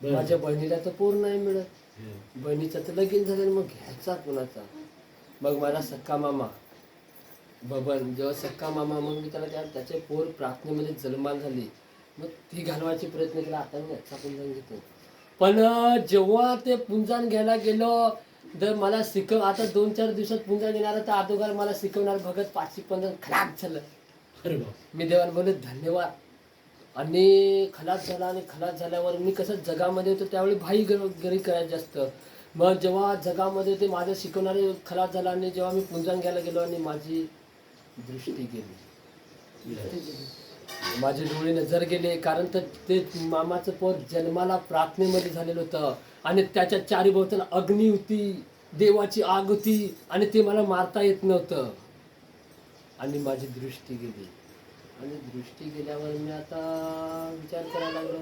माझ्या बहिणीला तर पोर नाही मिळत, बहिणीचं तर लगीन झालं, मग घ्यायचा कुणाचा? मग मला सक्का मामा बबन, जेव्हा सक्का मामा, मग मी त्याला त्याचे पोर प्रार्थनेमध्ये जन्माल झाली, मग ती घालवायची प्रयत्न केला. आता मी याचा पुंजान घेतो, पण जेव्हा ते पुंजान घ्यायला गेलो तर मला आता 2-4 दिवसात पुंजान घेणार, तर अगोदर मला शिकवणार भगत 5-15 खलास झालं. मी देवाला बोलले धन्यवाद. आणि खलास झाला, आणि खलास झाल्यावर मी कसं जगामध्ये होतो त्यावेळी भाई घरी करायचं जास्त. मग जेव्हा जगामध्ये ते माझं शिकवणारे खलास झाला, आणि जेव्हा मी पुंजान घ्यायला गेलो आणि माझी दृष्टी गेली, माझे डोळे नजर गेले, कारण तर ते मामाचं पोर जन्माला प्रार्थनेमध्ये झालेलं होतं, आणि त्याच्या चारी भोवताला अग्नी होती, देवाची आग होती, आणि ते मला मारता येत नव्हतं, आणि माझी दृष्टी गेली. आणि दृष्टी गेल्यावर मी आता विचार करायला लागलो,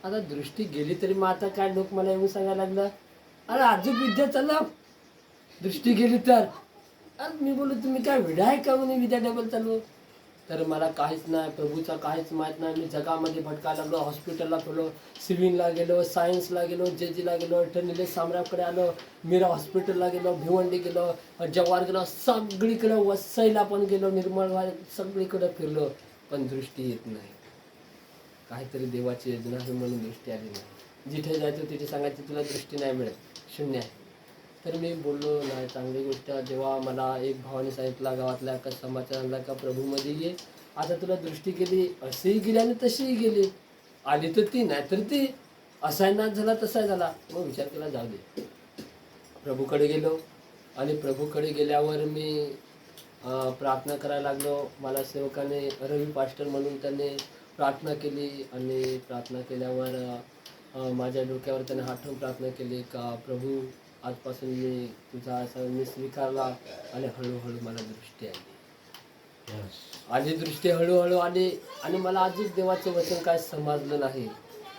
आता दृष्टी गेली तरी मग आता काय लोक मला येऊन सांगायला लागलं, अरे अजून विद्या चालव, दृष्टी गेली तर. अरे मी बोललो तुम्ही काय विडा आहे का म्हणे विद्या डबल चालू? तर मला काहीच नाही, प्रभूचा काहीच माहीत नाही. मी जगामध्ये भटकायला लागलो, हॉस्पिटलला गेलो, सिव्हिलला गेलो, सायन्सला गेलो, जेजीला गेलो, निलेश सामरावकडे आलो, मीरा हॉस्पिटलला गेलो, भिवंडी गेलो, जव्हार गेलो, सगळीकडे वसईला पण गेलो, निर्मळ सगळीकडे फिरलो, पण दृष्टी येत नाही. काहीतरी देवाची योजना आहे म्हणून दृष्टी आली नाही. जिथे जायचं तिथे सांगायचं तुला दृष्टी नाही मिळत, शून्य आहे. तर मी बोललो नाही, चांगली गोष्ट. जेव्हा मला एक भावाने सांगितला गावातल्या एका समाचार आणला का प्रभूमध्ये ये, आता तुला दृष्टी गेली, असेही गेली आणि तशीही गेली, आली तर ती, नाही तर ती, असाही नाच झाला तसाही झाला. मग विचार केला जाऊ दे, प्रभूकडे गेलो, आणि प्रभूकडे गेल्यावर मी प्रार्थना करायला लागलो. मला सेवकाने रवी पास्टर म्हणून त्याने प्रार्थना केली, आणि प्रार्थना केल्यावर माझ्या डोक्यावर त्याने हात ठेवून प्रार्थना केली का प्रभू आजपासून मी तुझा असं मी स्वीकारला, आणि हळूहळू मला दृष्टी आली, दृष्टी हळूहळू आली. आणि मला अजून देवाचं वचन काय समजलं नाही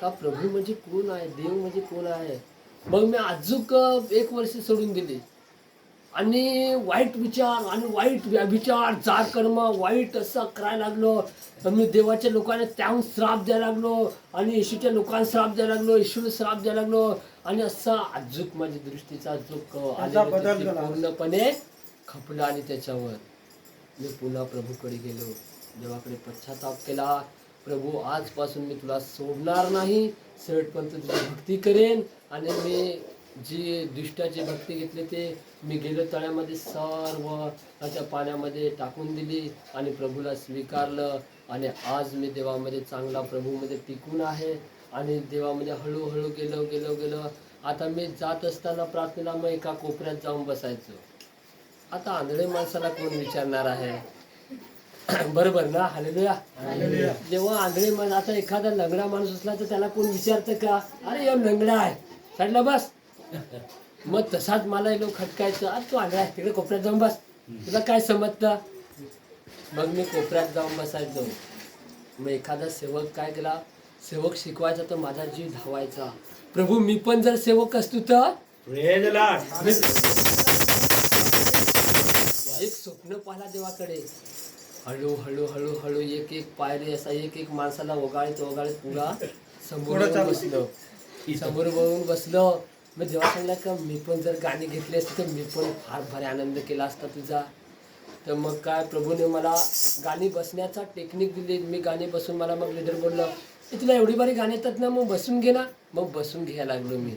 का प्रभू म्हणजे कोण आहे, देव म्हणजे कोण आहे. मग मी अजून 1 वर्ष सोडून दिली, आणि वाईट विचार आणि वाईट विचार, जार कर्म, वाईट असं करायला लागलो. तर मी देवाच्या लोकांना त्याहून श्राप द्यायला लागलो, आणि येशूच्या लोकांना श्राप द्यायला लागलो, येशूला श्राप द्यायला लागलो, आणि असा अजूक माझी दृष्टीचा अजूक पूर्णपणे खपला. आणि त्याच्यावर मी पुन्हा प्रभूकडे गेलो, देवाकडे पश्चाताप केला. प्रभू आजपासून मी तुला सोडणार नाही, शेवटपर्यंत तुझी भक्ती करेन. आणि मी जी दुष्टाची भक्ती घेतली ते मी गेलो तळ्यामध्ये सर्व त्या पाण्यामध्ये टाकून दिली, आणि प्रभूला स्वीकारलं. आणि आज मी देवामध्ये चांगला प्रभूमध्ये टिकून आहे, आणि देवामध्ये हळूहळू गेलो. आता मी जात असताना प्रार्थनेला मग एका कोपऱ्यात जाऊन बसायचो. आता आंधळे माणसाला कोण विचारणार आहे? बरोबर ना? हालेलुया. जेव्हा आंधळे माणूस, आता एखादा लंगडा माणूस असला तर त्याला कोण विचारतं का, अरे यो लंगडा आहे, साईडला बस. मग तसाच मला लोक खटकायचं, अरे तू आंधळा आहे, तिकडे कोपऱ्यात जाऊन बस, तुला काय समजतं? मग मी कोपऱ्यात जाऊन बसायचो. मग एखादा सेवक काय केला, सेवक शिकवायचा तर माझा जीव धावायचा, प्रभू मी पण जर सेवक असतो तर. एक स्वप्न पाहिला देवाकडे, हळू एक पायरी असा एक माणसाला ओगाळीत पुरा समोर बसलो. मग जेव्हा सांगला का मी पण जर गाणी घेतली असती तर मी पण फार भारी आनंद केला असता तुझा. तर मग काय प्रभूने मला गाणी बसण्याचा टेक्निक दिली. मी गाणी बसून, मला मग लीडर बोललं तुला एवढी बारी गाणी येतात ना, मग बसून घे ना. मग बसून घ्यायला लागलो मी,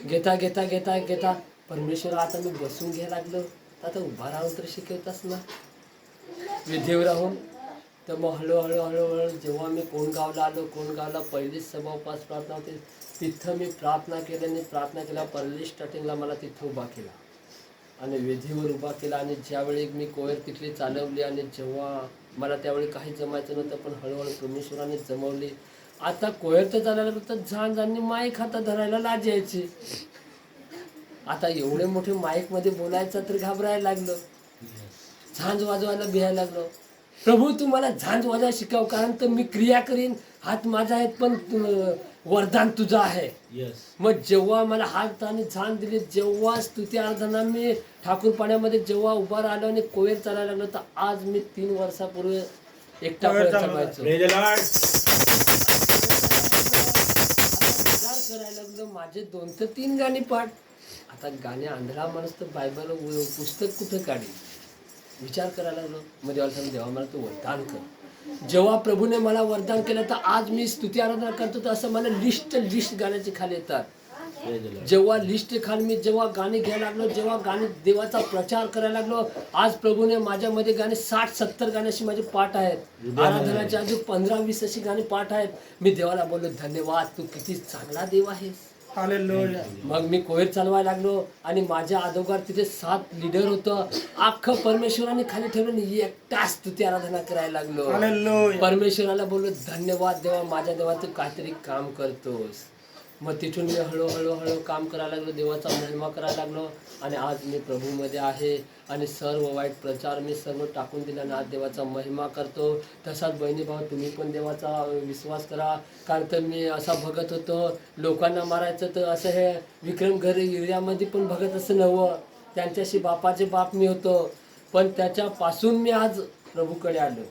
घेता परमेश्वर आता मी बसून घ्यायला लागलो. आता उभा राहून तर शिकवतास ना विधीवर राहून. तर मग हळूहळू जेव्हा मी कोंडगावला आलो, कोंडगावला पहिलीच सभा उपास प्रार्थना होती, तिथं मी प्रार्थना केल्याने प्रार्थना केला. पहिली स्टार्टिंगला मला तिथं उभा केला आणि वेधीवर उभा केला. आणि ज्यावेळी मी कोयर तिथली चालवली, आणि जेव्हा मला त्यावेळी काही जमायचं नव्हतं, पण हळूहळू परमेश्वराने जमवली. आता कोयर तर चालायला तर झांजांनी माईक हातात धरायला लाज यायची. आता एवढे मोठे माईकमध्ये बोलायचं तर घाबरायला लागलं, झांज वाजवायला भिहायला लागलो. प्रभू तू मला झांज वाजवायला शिकव, कारण तर मी क्रिया करीन, हात माझा आहेत पण वरदान तुझं आहे. मग जेव्हा मला हात आणि झांज दिली, जेव्हा स्तुती आराधना मी ठाकूर पाण्यामध्ये जेव्हा उभा राहिलो आणि कोयर चालायला लागलो, तर आज मी 3 वर्षापूर्वी एकटा कोयर चालवायचो. करायला लागलो, माझे 2 ते 3 गाणी पाठ. आता गाणे आंधळा माणूस तर बायबल पुस्तक कुठं काढेल, विचार करायला लागलो. मग देवाला सांगितलं, देवा मला तू वरदान कर. जेव्हा प्रभूने मला वरदान केलं तर आज मी स्तुती आराधना करतो, तर असं मला लिस्ट गाण्याची खाली येतात. जेव्हा लिस्ट खाली मी जेव्हा गाणी घ्यायला लागलो, जेव्हा गाणी देवाचा प्रचार करायला लागलो, आज प्रभूने माझ्यामध्ये गाणी 60-70 गाण्याशी माझे पाठ आहेत. आराधनाची अजून 15-20 अशी गाणी पाठ आहेत. मी देवाला बोललो, धन्यवाद, तू किती चांगला देव आहेस. मग मी कोहेर चालवायला लागलो आणि माझ्या अगोदर तिथे 7 लीडर होतं. अख्खं परमेश्वराने खाली ठेवलं आणि एकटा स्तुती आराधना करायला लागलो. परमेश्वराला बोललो, धन्यवाद देवा, माझ्या देवा तू काहीतरी काम करतोस. मग तिथून मी हळूहळू काम करायला लागलो, देवाचा महिमा करायला लागलो आणि आज मी प्रभूमध्ये आहे. आणि सर्व वाईट प्रचार मी सर्व टाकून दिला आणि आज देवाचा महिमा करतो. तसाच बहिणी भाऊ, तुम्ही पण देवाचा विश्वास करा. कारण तर मी असा बघत होतो, लोकांना मारायचं तर असं हे विक्रम घरी एरियामध्ये पण बघत असं नव्हतं. त्यांच्याशी बापाचे बाप मी होतो, पण त्याच्यापासून मी आज प्रभूकडे आलो.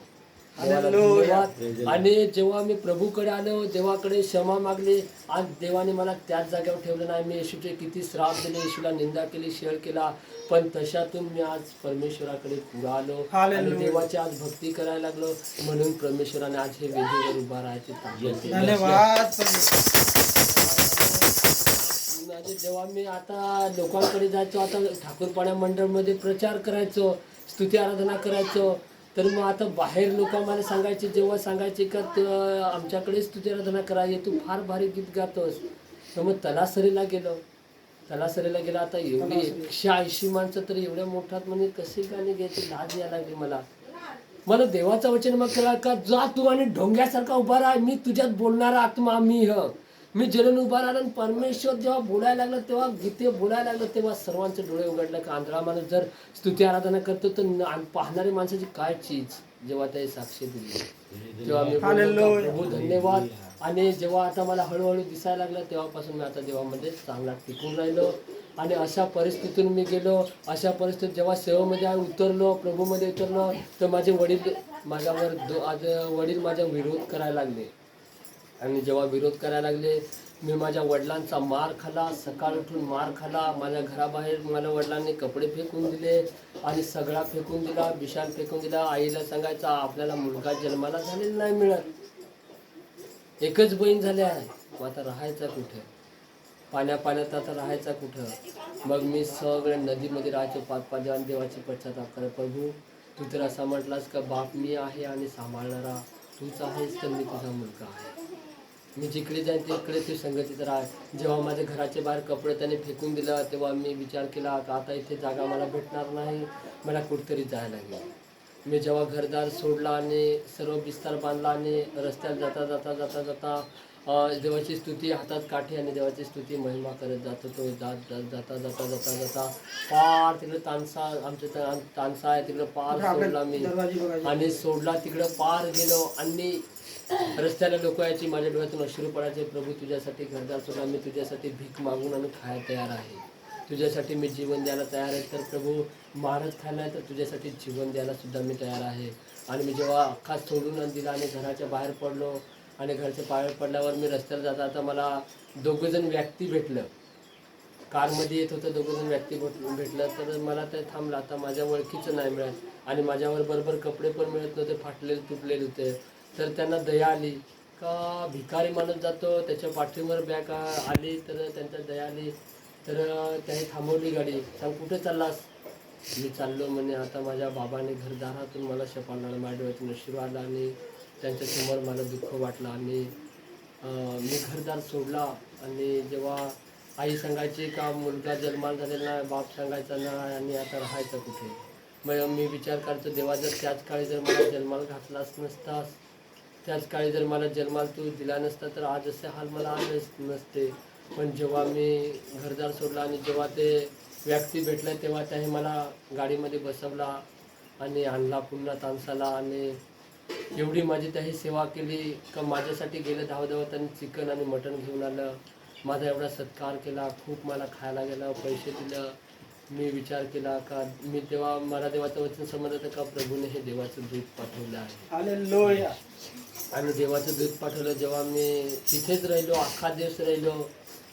धन्यवाद. आणि जेव्हा मी प्रभूकडे आलो, देवाकडे क्षमा मागली, आज देवाने मला त्याच जागेवर ठेवलं नाही. मी येशूचे किती श्राप दिले, येशूला निंदा केली, छळ केला, पण तशातून मी आज परमेश्वराकडे पुढे आलो आणि देवाची आज भक्ती करायला लागलो. म्हणून परमेश्वराने आज हे वेदीवर उभा राहायचे. धन्यवाद. जेव्हा मी आता लोकांकडे जायचो, आता ठाकूरपाड्या मंडळमध्ये प्रचार करायचो, स्तुती आराधना करायचो, तर मग आता बाहेर लोक मला सांगायचे, जेव्हा सांगायचे का आमच्याकडे स्तुती आराधना करायची, तू फार भारी गीत गातोस. तर मग तलासरीला गेलो. आता एवढी 180 माणसं तर एवढ्या मोठ्यात म्हणजे कशी गाणी घ्यायची, लाज यायला लागली मला देवाचं वचन मग केला का, जा तू आणि ढोंग्यासारखा उभा राहा, मी तुझ्यात बोलणारा आत्मा मी जलन उभा राहिला. आणि परमेश्वर जेव्हा बोलायला लागलं, तेव्हा गीते बोलायला लागलं, तेव्हा सर्वांचे डोळे उघडले का आंधळा माणूस जर स्तुती आराधना करतो तर पाहणारी माणसाची काय चीज. जेव्हा ते साक्षी दिली तेव्हा मी प्रभू धन्यवाद. आणि जेव्हा आता मला हळूहळू दिसायला लागलं, तेव्हापासून मी आता देवामध्ये चांगला टिकून राहिलो. आणि अशा परिस्थितीतून मी गेलो. अशा परिस्थितीत जेव्हा सेवेमध्ये उतरलो, प्रभूमध्ये उतरलो, तर माझे वडील माझा विरोध करायला लागले. आणि जेव्हा विरोध करायला लागले, मी माझ्या वडिलांचा मार खाला, सकाळ उठून मार खाला. माझ्या घराबाहेर मला वडिलांनी कपडे फेकून दिले आणि सगळा फेकून दिला, बिशान फेकून दिला. आईला सांगायचा, आपल्याला मुलगा जन्माला झालेला नाही मिळत, एकच बहीण झाली आहे, मग आता राहायचा कुठे, पाण्यात आता राहायचा कुठं. मग मी सगळे नदीमध्ये राहायचो 5-5 दिवस. देवाची पश्चाताप करा, प्रभू तू तर असा म्हटलास का बाप मी आहे आणि सांभाळणारा तूच आहेस, तर मी तुझा मुलगा आहे. मी जिकडे जाईन तिकडे तू संगतीत राह. जेव्हा माझ्या घराच्या बाहेर कपडे त्याने फेकून दिलं, तेव्हा मी विचार केला का आता इथे जागा मला भेटणार नाही, मला कुठेतरी जायला लागेल. मी जेव्हा घरदार सोडला आणि सर्व बिस्तार बांधला आणि रस्त्यात जाता देवाची स्तुती, हातात काठी आणि देवाची स्तुती महिमा करत जात होतो. जाता पार तिकडे तानसा, आमच्या तानसा आहे तिकडे पार सोडला मी. आणि सोडला तिकडे पार गेलो आणि रस्त्याला लोक यायची, माझ्या डोळ्यातून अश्रू पडायचे, प्रभू तुझ्यासाठी घरदार सोडा, मी तुझ्यासाठी भीक मागून आणि खायला तयार आहे, तुझ्यासाठी मी जीवन द्यायला तयार आहे. तर प्रभू मारत खायला आहे तर तुझ्यासाठी जीवन द्यायला सुद्धा मी तयार आहे. आणि मी जेव्हा अख्खा सोडून दिला आणि घराच्या बाहेर पडलो आणि घरच्या बाहेर पडल्यावर मी रस्त्याला जाता मला 2 जण व्यक्ती भेटलं. कारमध्ये येत होतं, 2 जण व्यक्ती भेटलं. तर मला ते थांबलं, आता माझ्या ओळखीचं नाही मिळत आणि माझ्यावर बरोबर कपडे पण मिळत नव्हते, फाटलेले तुटलेले होते. तर त्यांना दया आली का भिकारी माणूस जातो, त्याच्या पाठीवर बॅग आली, तर त्यांच्या दया आली. तर त्याने थांबवली गाडी. सांग कुठे चाललास? मी चाललो म्हणे, आता माझ्या बाबाने घरदारातून मला शपाळला, माझ्या डोळ्यातून अश्रू आला आणि त्यांच्यासमोर मला दुःख वाटलं. आणि मी घरदार सोडला. आणि जेव्हा आई सांगायची का मुलगा जन्माला झालेला नाही, बाप सांगायचा नाही, आणि आता राहायचं कुठे. मग मी विचार करतो, देवा जर त्याच काळी जर मला जन्माला घातलाच नसतास, त्याच काळी जर मला जन्माला तू दिला नसता, तर आज असे हाल मला आलेच नसते. पण जेव्हा मी घरदार सोडला आणि जेव्हा ते व्यक्ती भेटले, तेव्हा त्याने मला गाडीमध्ये बसवला आणि आणला पुन्हा तानसाला. आणि एवढी माझी त्याही सेवा केली का माझ्यासाठी गेलं धावधावत, त्यांनी चिकन आणि मटण घेऊन आलं, माझा एवढा सत्कार केला, खूप मला खायला गेला, पैसे दिलं. मी विचार केला का मी तेव्हा मला देवाचं वचन समजलं का प्रभूने हे देवाचं दूध पाठवलं आहे. आणि देवाचं दूध पाठवलं. जेव्हा मी तिथेच राहिलो, अख्खा दिवस राहिलो,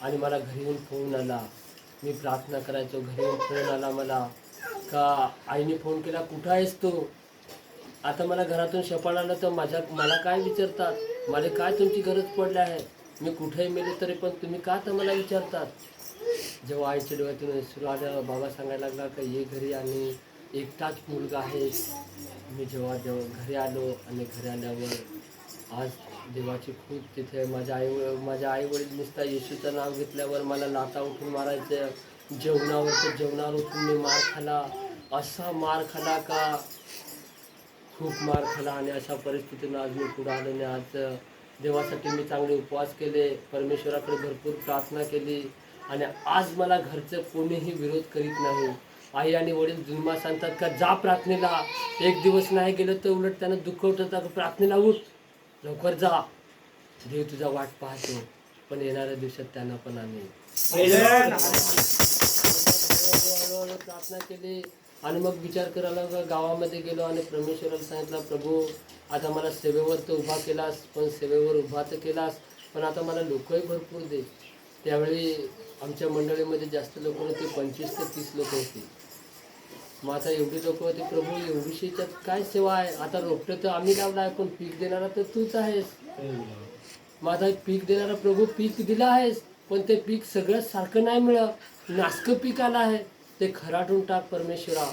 आणि मला घरी येऊन फोन आला. मी प्रार्थना करायचो, घरी येऊन फोन आला मला का आईने फोन केला, कुठं आहेस तू? आता मला घरातून शपाळ आलं तर मला काय विचारतात? मला काय तुमची गरज पडली आहे? मी कुठेही मेले तरी पण तुम्ही का तर मला विचारतात? जेव्हा आईच्या डोळ्यातून अश्रू आलं, बाबा सांगायला लागला का ये घरी आणि एकटाच मुलगा आहे. मी जेव्हा घरी आलो आणि घरी आल्यावर आज देवाची खूप तिथे माझ्या आई वडील नुसता येशूचं नाव घेतल्यावर मला लाथा उठून मारायचं. जेवणावर उठून मी मार खाला, असा मार खाला का खूप मार खाला. आणि अशा परिस्थितीनं आज मी पुढे आलो आणि आज देवासाठी मी चांगले उपवास केले, परमेश्वराकडे भरपूर प्रार्थना केली आणि आज मला घरचं कोणीही विरोध करीत नाही. आई आणि वडील जुन्मा सांगतात का जा प्रार्थनेला, एक दिवस नाही गेलं तर उलट त्यांना दुखवतात का प्रार्थनेला उठ, लवकर जा, देव तुझा वाट पाहतो. पण येणाऱ्या दिवसात त्यांना पण आम्ही हळूहळू प्रार्थना केली आणि मग विचार करायला गावामध्ये गेलो आणि परमेश्वराला सांगितलं, प्रभू आता मला सेवेवर तर उभा केलास, पण सेवेवर उभा तर केलास, पण आता मला लोकही भरपूर दे. त्यावेळी आमच्या मंडळीमध्ये जास्त लोक नव्हते, 25 ते 30 लोक होते. मग आता एवढी लोक होते, प्रभू एवढीशीच्यात काय सेवा आहे? आता रोपटं तर आम्ही लावलं आहे, पण पीक देणारा तर तूच आहेस. मग आता पीक देणारा प्रभू पीक दिलं आहेस, पण ते पीक सगळं सारखं नाही मिळत, नासकं पीक आलं आहे, ते खराटून टाक परमेश्वरा.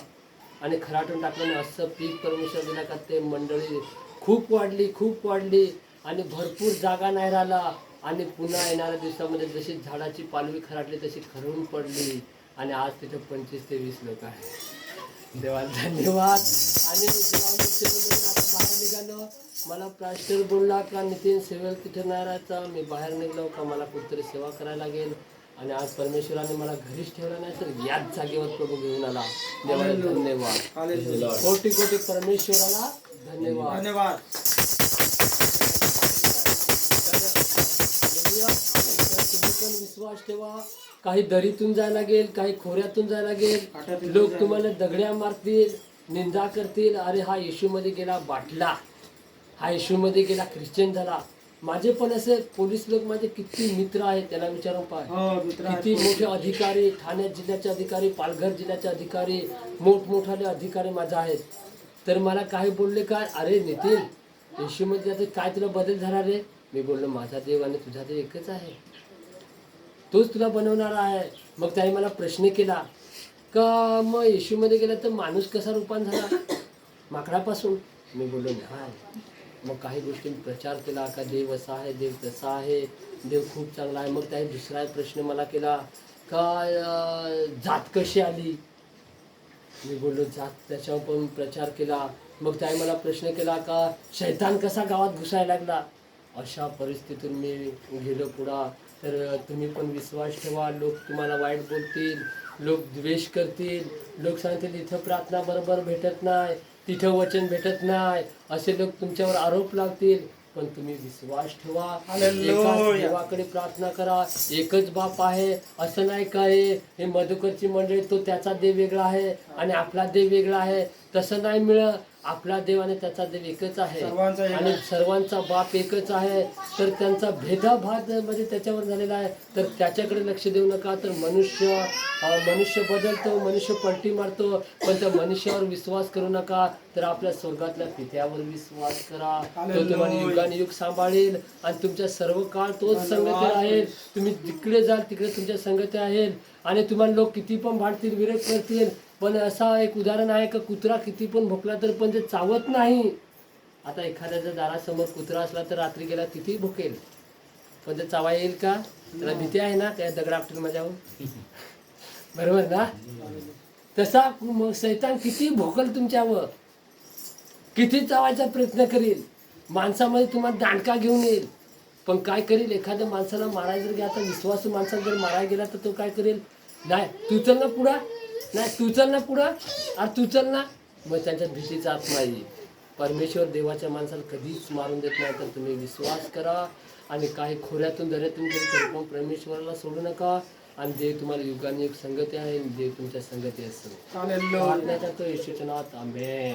आणि खराटून टाकल्याने असं पीक परमेश्वर दिला का ते मंडळी खूप वाढली आणि भरपूर जागा नाही राहिला. आणि पुन्हा येणाऱ्या दिवसामध्ये जशी झाडाची पालवी खराटली तशी खरडून पडली आणि आज तिथे 25 ते 20 लोक आहेत. देवाला धन्यवाद. आणि जेव्हा मी सेवेमधून आता बाहेर निघालो, मला प्रास्टर बोलला का नितीन सेवेला तिथे नाही राहायचा. मी बाहेर निघलो का मला कुठेतरी सेवा करायला लागेल. आणि आज परमेश्वराने मला घरीच ठेवलं नाही तर याच जागेवर प्रभू घेऊन आला. देवाला धन्यवाद, कोटी कोटी परमेश्वराला धन्यवाद. तुम्ही पण विश्वास ठेवा. काही दरीतून जायला लागेल, काही खोऱ्यातून जायला लागेल, लोक तुम्हाला दगड्या मारतील, निंदा करतील. अरे हा येशूमध्ये गेला बाटला, हा येशूमध्ये गेला ख्रिश्चन झाला. माझे पण असे पोलीस लोक माझे किती मित्र आहेत, त्याला विचारून पाय. किती मोठे अधिकारी, ठाणे जिल्ह्याचे अधिकारी, पालघर जिल्ह्याचे अधिकारी, मोठमोठाले अधिकारी माझे आहेत. तर मला काही बोलले काय, अरे नितीन येशूमध्ये आता काय तुला बदल झाला रे? मी बोललो माझा देव आणि तुझा देव एकच आहे, तोच तुला बनवणारा आहे. मग त्याने मला प्रश्न केला का मग येशूमध्ये गेला तर माणूस कसा रूपान झाला माकडापासून? मी बोललो नाही. मग काही गोष्टींनी प्रचार केला का देव असा आहे, देव तसा आहे, देव खूप चांगला आहे. मग त्याने दुसरा प्रश्न मला केला का जात कशी आली? मी बोललो जात, त्याच्यावर पण प्रचार केला. मग त्याने मला प्रश्न केला का शैतान कसा गावात घुसायला लागला? अशा परिस्थितीतून मी गेलो पुढं. तर तुम्ही पण विश्वास ठेवा. लोक तुम्हाला वाईट बोलतील, लोक द्वेष करतील, लोक सांगतील इथं प्रार्थना बरोबर भेटत नाही, तिथं वचन भेटत नाही, असे लोक तुमच्यावर आरोप लावतील. पण तुम्ही विश्वास ठेवा, एकाच देवाकडे प्रार्थना करा. एकच बाप आहे, असं नाही काय हे मधुकरची मंडळी तो त्याचा देव वेगळा आहे आणि आपला देव वेगळा आहे, तसं नाही मिळत. आपला देव आणि त्याचा देव एकच आहे आणि सर्वांचा बाप एकच आहे. तर त्यांचा भेदाभाव म्हणजे त्याच्यावर झालेला आहे. तर त्याच्याकडे लक्ष देऊ नका. तर मनुष्य बदलतो, मनुष्य पलटी मारतो, पण त्या मनुष्यावर विश्वास करू नका. तर आपल्या स्वर्गातल्या पित्यावर विश्वास करा. तो तुम्हाला युगानुयुग सांभाळेल आणि तुमच्या सर्व काळ तोच संगती राहील. तुम्ही जिकडे जाल तिकडे तुमच्या संगती आहे. आणि तुम्हाला लोक किती पण भांडतील, विरोध करतील, पण असा एक उदाहरण आहे का कुत्रा किती पण भोकला तर पण ते चावत नाही. आता एखाद्याच्या दारासमोर कुत्रा असला तर रात्री गेला किती भुकेल, पण ते चावा येईल का? त्याला भीती आहे ना, त्या दगडा आपटून माझ्यावर. बरोबर ना? तसा शैतान किती भोकल तुमच्यावर, किती चावायचा प्रयत्न करील, माणसामध्ये तुम्हाला दांडका घेऊन येईल. पण काय करील, एखाद्या माणसाला मारायला जर आता विश्वासू माणसाला जर मारायला गेला तर तो काय करेल, नाही तू चल ना पुढं, नाही तू चल ना पुढं, अरे तू चल ना. मग त्यांच्यात भीतीचा आत्मा येईल. परमेश्वर देवाच्या माणसाला कधीच मारून देत नाही. तर तुम्ही विश्वास करा आणि काही खोऱ्यातून दऱ्यातून जरी तरी पण परमेश्वराला सोडू नका. आणि देव तुम्हाला युगानुयुग संगती आहे, देव तुमच्या संगती असतो. येशूच्या नावात आमेन.